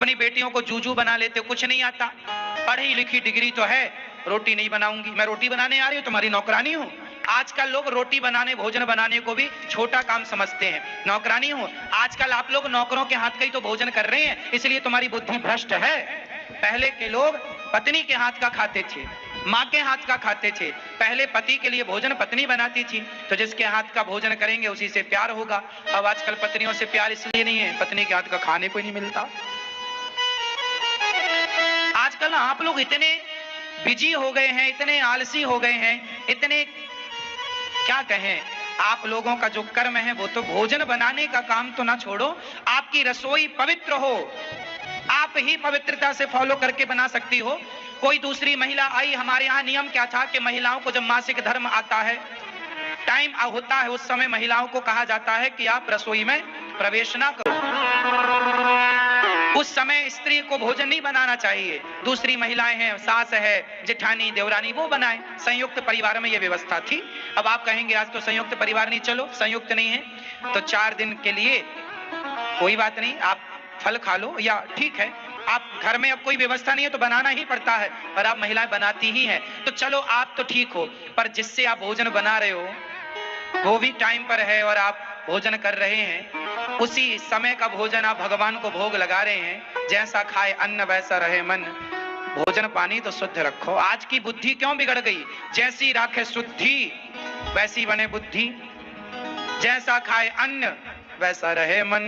अपनी बेटियों को जूजू बना लेते हो, कुछ नहीं आता, पढ़ी लिखी डिग्री तो है, रोटी नहीं बनाऊंगी, मैं रोटी बनाने आ रही हूं, तुम्हारी नौकरानी हूं। आजकल लोग रोटी बनाने, भोजन बनाने को भी छोटा काम समझते हैं, नौकरानी हूं। आजकल आप लोग नौकरों के हाथ का ही तो भोजन कर रहे हैं, इसलिए तुम्हारी बुद्धि भ्रष्ट है। पहले के लोग पत्नी के हाथ का खाते थे, माँ के हाथ का खाते थे। पहले पति के लिए भोजन पत्नी बनाती थी, तो जिसके हाथ का भोजन करेंगे उसी से प्यार होगा। अब आजकल पत्नियों से प्यार इसलिए नहीं है, पत्नी के हाथ का खाने को ही नहीं मिलता। आजकल आप लोग इतने बिजी हो गए हैं, इतने आलसी हो गए हैं, इतने क्या कहें, आप लोगों का जो कर्म है वो तो भोजन बनाने का काम तो ना छोड़ो, आपकी रसोई पवित्र हो, आप ही पवित्रता से फॉलो करके बना सकती हो। कोई दूसरी महिला आई, हमारे यहाँ नियम क्या था कि महिलाओं को जब मासिक धर्म आता है, टाइम होता है, उस समय महिलाओं को कहा जाता है कि आप रसोई में प्रवेश ना करो। उस समय स्त्री को भोजन नहीं बनाना चाहिए, दूसरी महिलाएं हैं, सास है, जेठानी, देवरानी, वो बनाएं। संयुक्त परिवार में ये व्यवस्था थी। अब आप कहेंगे आज तो संयुक्त परिवार नहीं, चलो संयुक्त नहीं है तो 4 दिन के लिए कोई बात नहीं, आप फल खा लो, या ठीक है आप घर में अब कोई व्यवस्था नहीं है तो बनाना ही पड़ता है, और आप महिलाएं बनाती ही हैं, तो चलो आप तो ठीक हो, पर जिससे आप भोजन बना रहे हो वो भी टाइम पर है और आप भोजन कर रहे हैं, उसी समय का भोजन आप भगवान को भोग लगा रहे हैं। जैसा खाए अन्न वैसा रहे मन, भोजन पानी तो शुद्ध रखो। आज की बुद्धि क्यों बिगड़ गई? जैसी राखे शुद्धि वैसी बने बुद्धि, जैसा खाए अन्न वैसा रहे मन।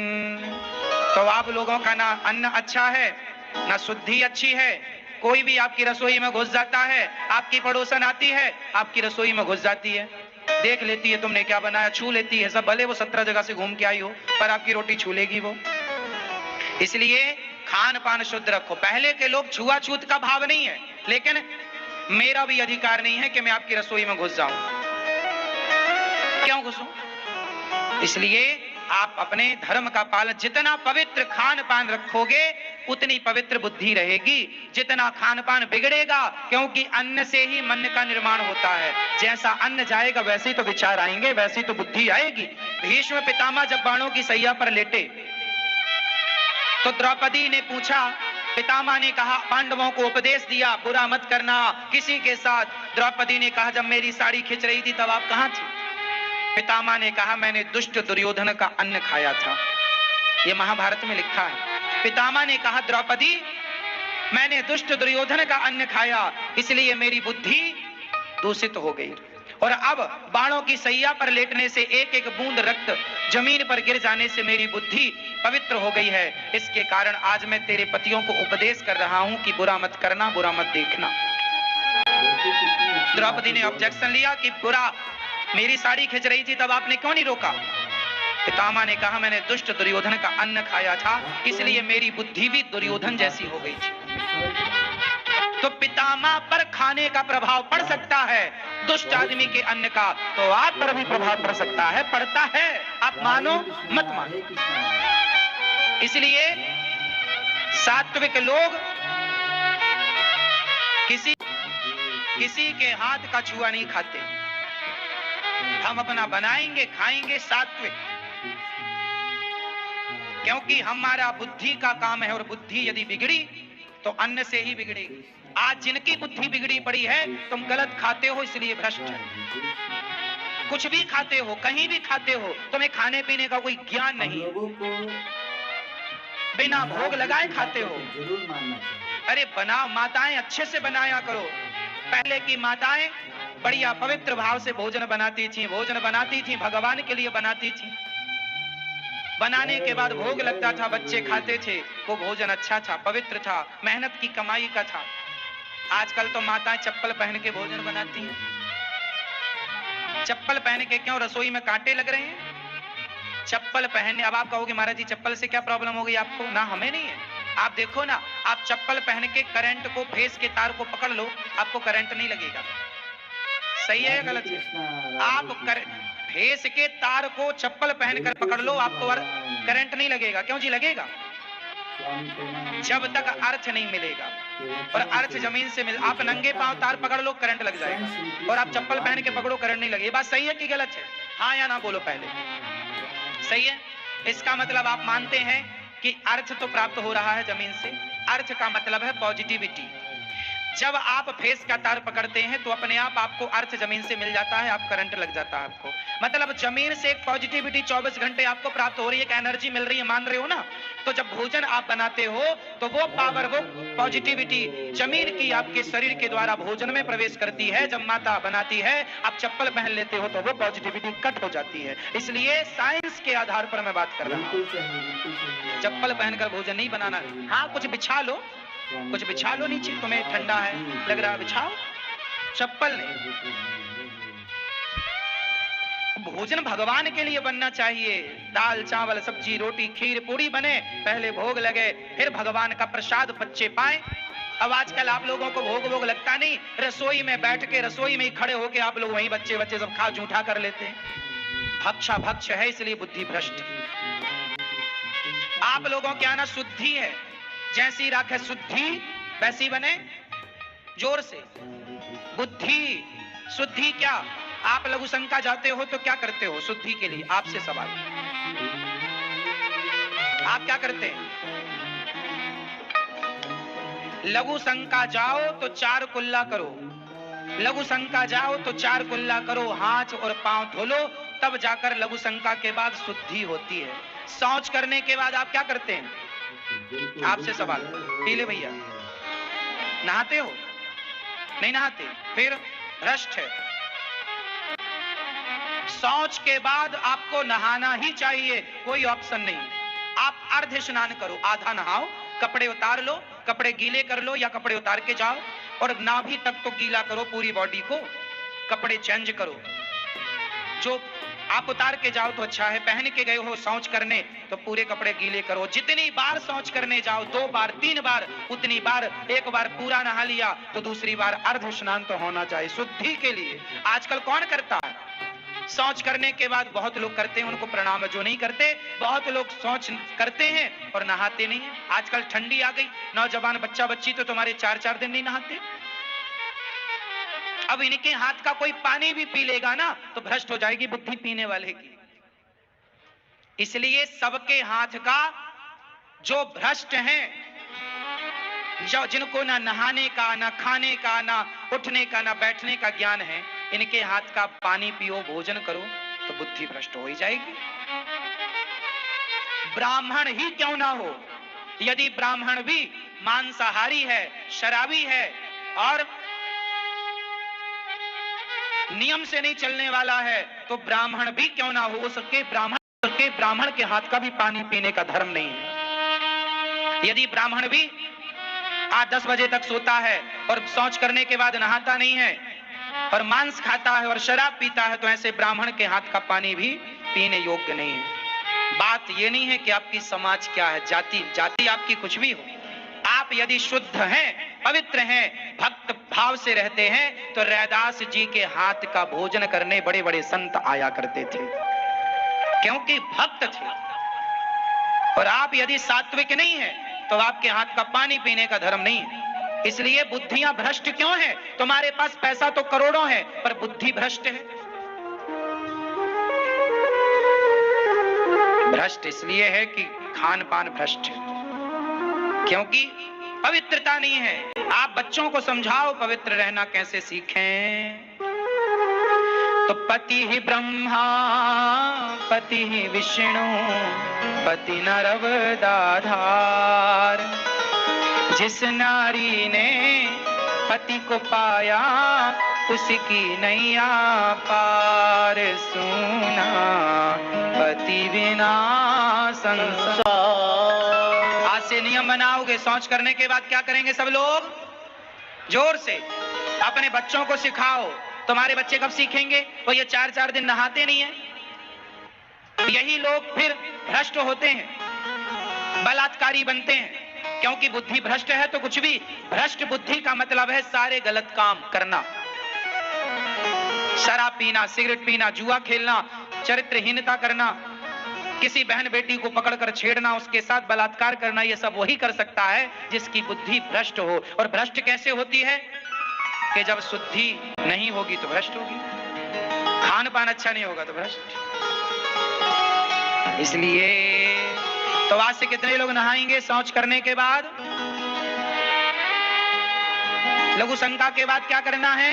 तो आप लोगों का ना अन्न अच्छा है, ना शुद्धि अच्छी है। कोई भी आपकी रसोई में घुस जाता है, आपकी पड़ोसन आती है, आपकी रसोई में घुस जाती है, देख लेती है तुमने क्या बनाया, छू लेती है सब, भले वो 17 जगह से घूम के आई हो, पर आपकी रोटी छू लेगी वो। इसलिए खान पान शुद्ध रखो। पहले के लोग छुआछूत का भाव नहीं है, लेकिन मेरा भी अधिकार नहीं है कि मैं आपकी रसोई में घुस जाऊं। क्यों घुसूं? इसलिए आप अपने धर्म का पालन, जितना पवित्र खान पान रखोगे उतनी पवित्र बुद्धि रहेगी। जितना खान पान बिगड़ेगा, क्योंकि अन्न से ही मन का निर्माण होता है, जैसा अन्न जाएगा वैसे ही तो विचार आएंगे, वैसे ही तो बुद्धि आएगी। भीष्म पितामह जब बाणों की सैया पर लेटे तो द्रौपदी ने पूछा, पितामह ने कहा, पांडवों को उपदेश दिया बुरा मत करना किसी के साथ। द्रौपदी ने कहा, जब मेरी साड़ी खिंच रही थी तब आप कहां थी? पितामह ने कहा, मैंने दुष्ट दुर्योधन का अन्न खाया था। यह महाभारत में लिखा है। पितामह ने कहा, द्रौपदी मैंने दुष्ट दुर्योधन का अन्न खाया, इसलिए मेरी बुद्धि दूषित हो गई, और अब बाणों की सैया पर लेटने से एक एक बूंद रक्त जमीन पर गिर जाने से मेरी बुद्धि पवित्र हो गई है। इसके कारण आज मैं तेरे पतियों को उपदेश कर रहा हूं कि बुरा मत करना, बुरा मत देखना। द्रौपदी ने ऑब्जेक्शन लिया कि बुरा, मेरी साड़ी खिंच रही थी तब आपने क्यों नहीं रोका? पितामह ने कहा, मैंने दुष्ट दुर्योधन का अन्न खाया था, इसलिए मेरी बुद्धि भी दुर्योधन जैसी हो गई थी। तो पितामह पर खाने का प्रभाव पड़ सकता है, दुष्ट आदमी के अन्न का तो आप पर भी प्रभाव पड़ सकता है, पड़ता है, आप मानो मत मानो। इसलिए सात्विक लोग किसी के हाथ का छुआ नहीं खाते। हम अपना बनाएंगे, खाएंगे सात्विक, क्योंकि हमारा बुद्धि का काम है, और बुद्धि यदि बिगड़ी तो अन्न से ही बिगड़ेगी। आज जिनकी बुद्धि बिगड़ी पड़ी है, तुम गलत खाते हो इसलिए भ्रष्ट है। कुछ भी खाते हो, कहीं भी खाते हो, तुम्हें खाने पीने का कोई ज्ञान नहीं, बिना भोग लगाए खाते हो। अरे बनाओ, माताएं अच्छे से बनाया करो। पहले की माताएं बढ़िया पवित्र भाव से भोजन बनाती थी, भोजन बनाती थी, भगवान के लिए बनाती थी। बनाने के बाद भोग लगता था, बच्चे खाते थे, वो भोजन अच्छा था, पवित्र था, मेहनत की कमाई का था। आजकल तो माताएं चप्पल पहन के भोजन बनाती हैं। चप्पल पहन के क्यों? रसोई में कांटे लग रहे हैं। चप्पल पहनने, अब आप कहोगे महाराज जी चप्पल से क्या प्रॉब्लम हो गई आपको? ना, हमें नहीं है। आप देखो ना, आप चप्पल पहन के करंट को, फेस के तार को पकड़ लो, आपको करंट नहीं लगेगा। सही है या गलत है? आप फेस के तार को चप्पल पहनकर पकड़ लो, आपको करंट नहीं लगेगा। क्यों जी लगेगा? जब तक अर्थ नहीं मिलेगा, और अर्थ जमीन से मिल, आप नंगे पांव तार पकड़ लो करंट लग जाएगा, और आप चप्पल पहन के पकड़ो करंट नहीं लगेगा। बात सही है कि गलत है? हाँ या ना बोलो पहले। सही है? इसका मतलब आप मानते हैं कि अर्थ तो प्राप्त हो रहा है जमीन से, अर्थ का मतलब है पॉजिटिविटी। जब आप फेस का तार पकड़ते हैं तो अपने आप आपको अर्थ जमीन से मिल जाता है, आप करंट लग जाता है आपको, मतलब जमीन से एक पॉजिटिविटी 24 घंटे आपको प्राप्त हो रही है, एक एनर्जी मिल रही है, मान रहे हो ना। तो जब भोजन आप बनाते हो तो वो पावर, वो पॉजिटिविटी जमीन की आपके शरीर के द्वारा भोजन में प्रवेश करती है। जब माता बनाती है, आप चप्पल पहन लेते हो तो वो पॉजिटिविटी कट हो जाती है। इसलिए साइंस के आधार पर मैं बात कर रहा हूँ, चप्पल पहनकर भोजन नहीं बनाना। हाँ, कुछ बिछा लो, कुछ बिछा लो नीचे, तुम्हें ठंडा है लग रहा, बिछाओ, चप्पल नहीं। भोजन भगवान के लिए बनना चाहिए, दाल चावल सब्जी रोटी खीर पूरी बने, पहले भोग लगे, फिर भगवान का प्रसाद बच्चे पाए। अब आजकल आप लोगों को भोग भोग लगता नहीं, रसोई में बैठ के, रसोई में ही खड़े होके आप लोग वहीं बच्चे बच्चे सब खा झूठा कर लेते हैं। भक्षा भक्ष है, इसलिए बुद्धि भ्रष्ट। आप लोगों के आना शुद्धि है, जैसी राखे शुद्धि वैसी बने, जोर से। बुद्धि शुद्धि क्या? आप लघु शंका जाते हो तो क्या करते हो शुद्धि के लिए? आपसे सवाल, आप क्या करते हैं? लघु शंका जाओ तो 4 कुल्ला करो, लघु शंका जाओ तो 4 कुल्ला करो, हाथ और पांव धो लो, तब जाकर लघु शंका के बाद शुद्धि होती है। शौच करने के बाद आप क्या करते हैं? आपसे सवाल, पीले भैया, नहाते हो? नहीं नहाते, फिर भ्रष्ट है। शौच के बाद आपको नहाना ही चाहिए, कोई ऑप्शन नहीं। आप अर्ध स्नान करो, आधा नहाओ, कपड़े उतार लो, कपड़े गीले कर लो या कपड़े उतार के जाओ, और नाभि तक तो गीला करो पूरी बॉडी को, कपड़े चेंज करो। जो आप उतार के जाओ तो अच्छा है, पहन के गए हो शौच करने तो पूरे कपड़े गीले करो। जितनी बार शौच करने जाओ, 2 बार 3 बार, उतनी बार, एक बार पूरा नहा लिया तो दूसरी बार अर्ध स्नान तो होना चाहिए शुद्धि के लिए। आजकल कौन करता है? शौच करने के बाद बहुत लोग करते हैं, उनको प्रणाम, जो नहीं करते। बहुत लोग शौच करते हैं और नहाते नहीं है। आजकल ठंडी आ गई, नौजवान बच्चा बच्ची तो तुम्हारे 4-4 दिन नहीं नहाते। अब इनके हाथ का कोई पानी भी पी लेगा ना तो भ्रष्ट हो जाएगी बुद्धि पीने वाले की। इसलिए सबके हाथ का जो भ्रष्ट हैं, जो जिनको ना नहाने का, ना खाने का, ना उठने का, ना बैठने का ज्ञान है, इनके हाथ का पानी पियो, भोजन करो तो बुद्धि भ्रष्ट हो ही जाएगी। ब्राह्मण ही क्यों ना हो, यदि ब्राह्मण भी मांसाहारी है, शराबी है और नियम से नहीं चलने वाला है, तो ब्राह्मण भी क्यों ना हो, उसके ब्राह्मण के हाथ का भी पानी पीने का धर्म नहीं है। यदि ब्राह्मण भी 8-10 बजे तक सोता है और शौच करने के बाद नहाता नहीं है और मांस खाता है और शराब पीता है, तो ऐसे ब्राह्मण के हाथ का पानी भी पीने योग्य नहीं है। बात यह नहीं है कि आपकी समाज क्या है, जाति आपकी कुछ भी हो, आप यदि शुद्ध हैं, पवित्र हैं, भक्त भाव से रहते हैं, तो रैदास जी के हाथ का भोजन करने बड़े बड़े संत आया करते थे, क्योंकि भक्त थे। और आप यदि सात्विक नहीं हैं तो आपके हाथ का पानी पीने का धर्म नहीं है। इसलिए बुद्धियां भ्रष्ट क्यों हैं? तुम्हारे पास पैसा तो करोड़ों है पर बुद्धि भ्रष्ट है। भ्रष्ट इसलिए है कि खान पान भ्रष्ट है, क्योंकि पवित्रता नहीं है। आप बच्चों को समझाओ पवित्र रहना कैसे सीखें, तो पति ही ब्रह्मा पति ही विष्णु पति नरवदाधार। जिस नारी ने पति को पाया उसकी नैया पार, सुना पति बिना संसार। आज से नियम बनाओगे, शौच करने के बाद क्या करेंगे सब लोग? जोर से अपने बच्चों को सिखाओ। तुम्हारे बच्चे कब सीखेंगे? तो ये 4-4 दिन नहाते नहीं है। यही लोग फिर भ्रष्ट होते हैं, बलात्कारी बनते हैं, क्योंकि बुद्धि भ्रष्ट है। तो कुछ भी भ्रष्ट बुद्धि का मतलब है सारे गलत काम करना, शराब पीना, सिगरेट पीना, जुआ खेलना, चरित्रहीनता करना, किसी बहन बेटी को पकड़कर छेड़ना, उसके साथ बलात्कार करना। ये सब वही कर सकता है जिसकी बुद्धि भ्रष्ट हो। और भ्रष्ट कैसे होती है? कि जब शुद्धि नहीं होगी तो भ्रष्ट होगी, खान पान अच्छा नहीं होगा तो भ्रष्ट। इसलिए तो आज से कितने लोग नहाएंगे शौच करने के बाद? लघु शंका के बाद क्या करना है?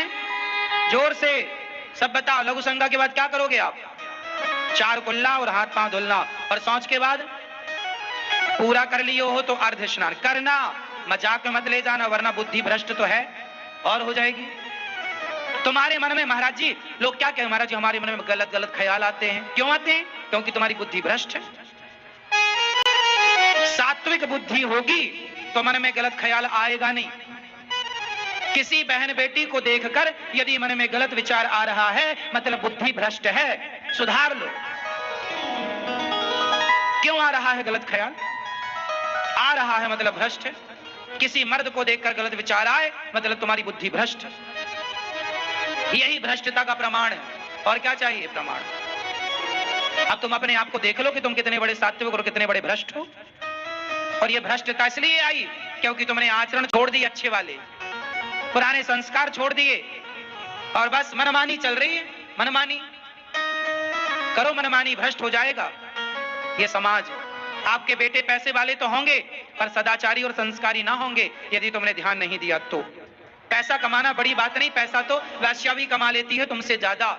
जोर से सब बताओ, लघु शंका के बाद क्या करोगे आप? 4 कुल्ला और हाथ पांव धुलना। और शौच के बाद पूरा कर लियो हो तो अर्ध स्नान करना। मजाक में मत ले जाना, वरना बुद्धि भ्रष्ट तो है और हो जाएगी। तुम्हारे मन में महाराज जी, लोग क्या कहें, महाराज जी हमारे मन में गलत गलत ख्याल आते हैं। क्यों आते हैं? क्योंकि तुम्हारी बुद्धि भ्रष्ट है। सात्विक बुद्धि होगी तो मन में गलत ख्याल आएगा नहीं। किसी बहन बेटी को देखकर यदि मन में गलत विचार आ रहा है, मतलब बुद्धि भ्रष्ट है, सुधार लो। क्यों आ रहा है गलत ख्याल? आ रहा है मतलब भ्रष्ट है। किसी मर्द को देखकर गलत विचार आए, मतलब तुम्हारी बुद्धि भ्रष्ट है। यही भ्रष्टता का प्रमाण है। और क्या चाहिए प्रमाण? अब तुम अपने आप को देख लो कि तुम कितने बड़े सात्विक और कितने बड़े भ्रष्ट हो। और ये भ्रष्टता इसलिए आई क्योंकि तुमने आचरण छोड़ दिए अच्छे वाले, पुराने संस्कार छोड़ दिए और बस मनमानी चल रही है। मनमानी करो, मनमानी, भ्रष्ट हो जाएगा ये समाज। आपके बेटे पैसे वाले तो होंगे पर सदाचारी और संस्कारी ना होंगे यदि तुमने ध्यान नहीं दिया तो। पैसा कमाना बड़ी बात नहीं, पैसा तो वैश्या भी कमा लेती है तुमसे ज्यादा,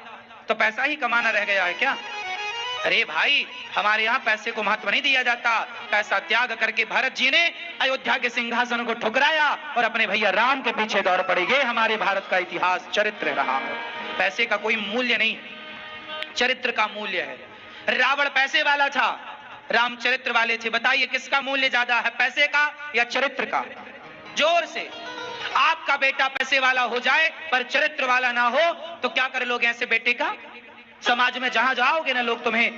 तो पैसा ही कमाना रह गया है क्या? अरे भाई, हमारे यहाँ पैसे को महत्व नहीं दिया जाता। पैसा त्याग करके भरत जी ने अयोध्या के सिंहासन को ठुकराया और अपने भैया राम के पीछे दौड़ पड़े। गए हमारे भारत का इतिहास चरित्र रहा है। पैसे का कोई मूल्य नहीं, चरित्र का मूल्य है। रावण पैसे वाला था, राम चरित्र वाले थे। बताइए किसका मूल्य ज्यादा है, पैसे का या चरित्र का? जोर से। आपका बेटा पैसे वाला हो जाए पर चरित्र वाला ना हो तो क्या कर लोगे ऐसे बेटे का? समाज में जहां जाओगे ना, लोग तुम्हें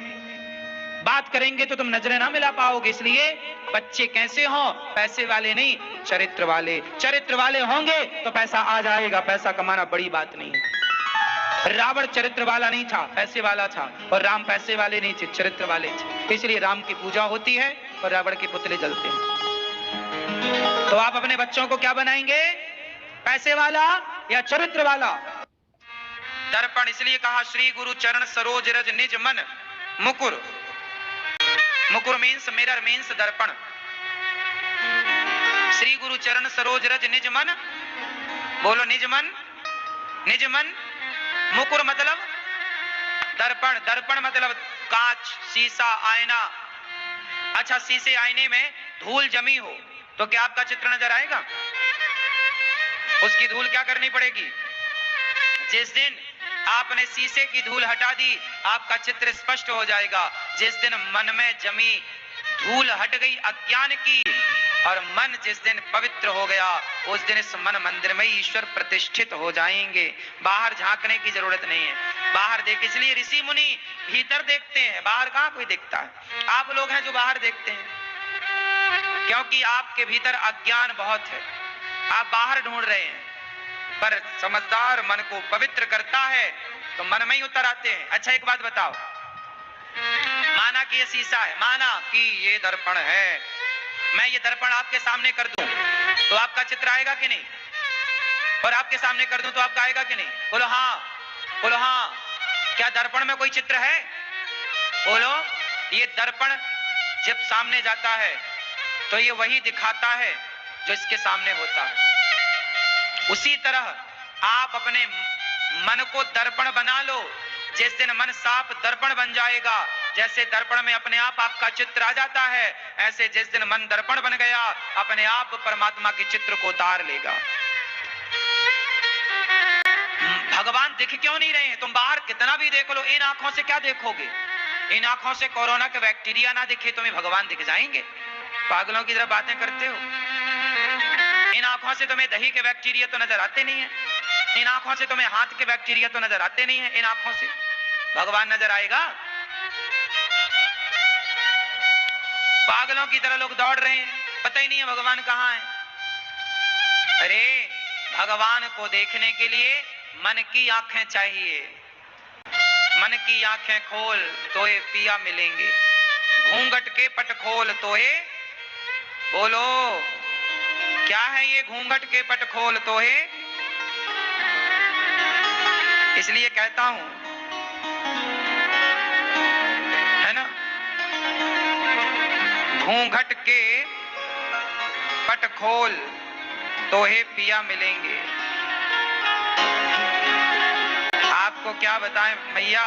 बात करेंगे तो तुम नजरें ना मिला पाओगे। इसलिए बच्चे कैसे हों? पैसे वाले नहीं, चरित्र वाले। चरित्र वाले होंगे तो पैसा आ जाएगा। पैसा कमाना बड़ी बात नहीं है। रावण चरित्र वाला नहीं था, पैसे वाला था। और राम पैसे वाले नहीं थे, चरित्र वाले थे। इसलिए राम की पूजा होती है और रावण के पुतले जलते हैं। तो आप अपने बच्चों को क्या बनाएंगे, पैसे वाला या चरित्र वाला? दर्पण इसलिए कहा श्री गुरु चरण सरोज रज निज मन मुकुर। मुकुर मीन्स मिरर, मीन्स दर्पण। श्री गुरु चरण सरोज रज निज मन, बोलो निज मन। निज मन। मुकुर मतलब दर्पण। दर्पण मतलब कांच, शीशा, आईना। अच्छा, शीशे आईने में धूल जमी हो तो क्या आपका चित्र नजर आएगा? उसकी धूल क्या करनी पड़ेगी? जिस दिन आपने शीशे की धूल हटा दी आपका चित्र स्पष्ट हो जाएगा। जिस दिन मन में जमी धूल हट गई अज्ञान की और मन जिस दिन पवित्र हो गया उस दिन इस मन मंदिर में ईश्वर प्रतिष्ठित हो जाएंगे। बाहर झांकने की जरूरत नहीं है। बाहर देख, इसलिए ऋषि मुनि भीतर देखते हैं, बाहर कहां कोई देखता है। आप लोग हैं जो बाहर देखते हैं क्योंकि आपके भीतर अज्ञान बहुत है, आप बाहर ढूंढ रहे हैं। पर समझदार मन को पवित्र करता है तो मन में ही उतर आते हैं। अच्छा एक बात बताओ, माना कि ये शीशा है, माना कि ये दर्पण है, मैं ये दर्पण आपके सामने कर दूं तो आपका चित्र आएगा कि नहीं? और आपके सामने कर दूं तो आपका आएगा कि नहीं? बोलो हाँ, बोलो हाँ। क्या दर्पण में कोई चित्र है? बोलो। ये दर्पण जब सामने जाता है तो ये वही दिखाता है जो इसके सामने होता है। उसी तरह आप अपने मन को दर्पण बना लो। जिस दिन मन साफ दर्पण बन जाएगा, जैसे दर्पण में अपने आप आपका चित्र आ जाता है, ऐसे जिस दिन मन दर्पण बन गया अपने आप परमात्मा के चित्र को उतार लेगा। भगवान दिख क्यों नहीं रहे हैं? तुम बाहर कितना भी देख लो, इन आंखों से क्या देखोगे? इन आंखों से कोरोना के बैक्टीरिया ना दिखे तुम्हें भगवान दिख जाएंगे? पागलों की तरह बातें करते हो। इन आंखों से तुम्हें दही के बैक्टीरिया तो नजर आते नहीं है, इन आंखों से तुम्हें हाथ के बैक्टीरिया तो नजर आते नहीं है। इन आंखों से भगवान नजर आएगा? पागलों की तरह लोग दौड़ रहे हैं, पता ही नहीं है भगवान कहाँ है। अरे भगवान को देखने के लिए मन की आंखें चाहिए। मन की आंखें खोल तो ये पिया मिलेंगे, घूंघट के पट खोल तो ये, बोलो क्या है ये घूंघट के पट खोल तो है? इसलिए कहता हूं, है ना, घूंघट के पट खोल तो हे पिया मिलेंगे। आपको क्या बताएं मैया,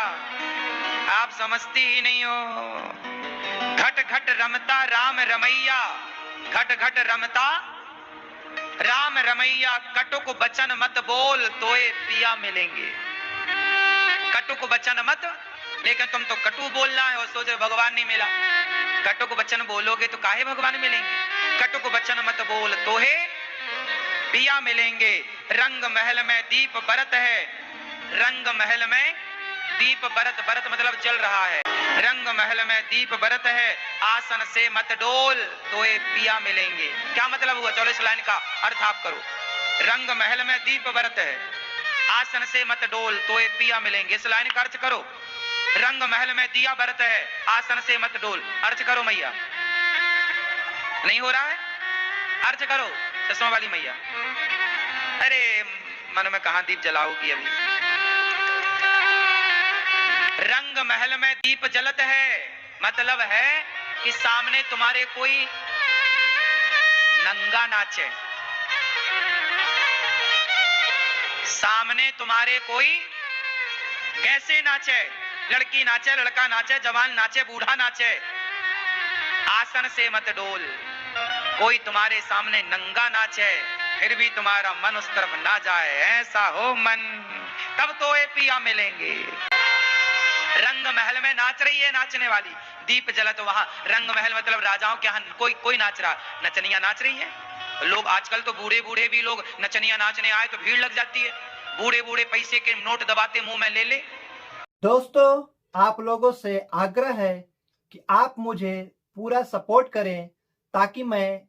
आप समझती ही नहीं हो। घट घट रमता राम रमैया, घट घट रमता राम रमैया, कटुक बचन मत बोल तोए पिया मिलेंगे। कटुक बचन मत, लेकिन तुम तो कटु बोलना है और सोचे भगवान नहीं मिला। कटुक वचन बोलोगे तो काहे भगवान मिलेंगे। कटुक वचन मत बोल तोहे पिया मिलेंगे। रंग महल में दीप बरत है, रंग महल में दीप बरत, बरत मतलब जल रहा है। रंग महल में दीप बरत है, आसन से मत डोल तोए पिया मिलेंगे। क्या मतलब हुआ, 44 लाइन का अर्थ आप करो। रंग महल में दीप बरत है, आसन से मत डोल तोए पिया मिलेंगे। इस लाइन का अर्थ करो। रंग महल में दिया बरत है, आसन से मत डोल, अर्थ करो मैया। नहीं हो रहा है, अर्थ करो चश्मा वाली मैया। अरे मन में कहां दीप जलाओगी अभी। रंग महल में दीप जलत है, मतलब है कि सामने तुम्हारे कोई नंगा नाचे, सामने तुम्हारे कोई कैसे नाचे, लड़की नाचे, लड़का नाचे, जवान नाचे, बूढ़ा नाचे, आसन से मत डोल। कोई तुम्हारे सामने नंगा नाचे, फिर भी तुम्हारा मन उस तरफ ना जाए, ऐसा हो मन, तब तो ये पिया मिलेंगे। रंग महल में नाच रही है नाचने वाली, दीप जलत वहां। रंग महल मतलब राजाओं के यहाँ कोई नाच रहा, नचनिया नाच रही है। लोग आजकल तो बूढ़े बूढ़े भी लोग नचनिया नाचने आए तो भीड़ लग जाती है। बूढ़े बूढ़े पैसे के नोट दबाते मुंह में ले ले। दोस्तों, आप लोगों से आग्रह है कि आप मुझे पूरा सपोर्ट करें ताकि मैं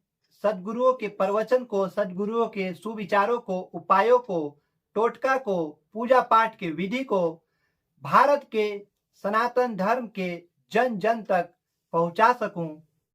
सद्गुरुओं के प्रवचन को, सद्गुरुओं के सुविचारों को, उपायों को, टोटका को, पूजा पाठ के विधि को भारत के सनातन धर्म के जन जन तक पहुंचा सकूं।